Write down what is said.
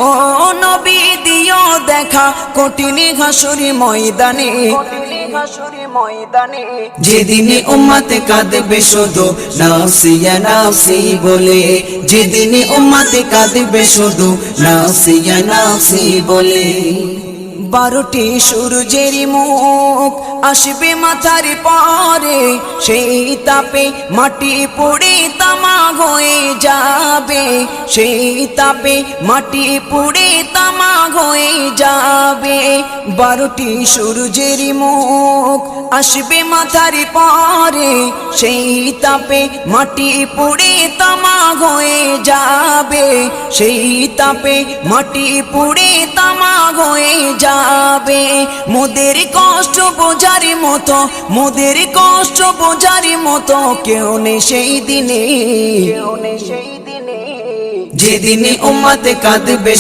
ও নবী দিও দেখা কঠিন হাসুরি ময়দানে, যেদিনে উম্মত কাঁদবে শুধু নাফসি ইয়া নাফসি বলে, যেদিনে উম্মত কাঁদবে শুধু নাফসি ইয়া নাফসি বলে। 12টি সূর্যের মুখ আসবে মাথার পরে, সেই তাপে মাটি পুড়ে তামা হয়ে যাবে, সেই তাপে মাটি পুড়ে তামা হয়ে যাবে। 12টি সূর্যের মুখ আসবে মাথার পরে, সেই তাপে মাটি পুড়ে তামা হয়ে যাবে, সেই তাপে মাটি পুড়ে তামা হয়ে যাবে। মোদের কষ্ট বোঝার মতো, মোদের কষ্ট বোঝার মতো কেউ নেই সেই দিনে, যেদিনে উম্মত কাঁদবে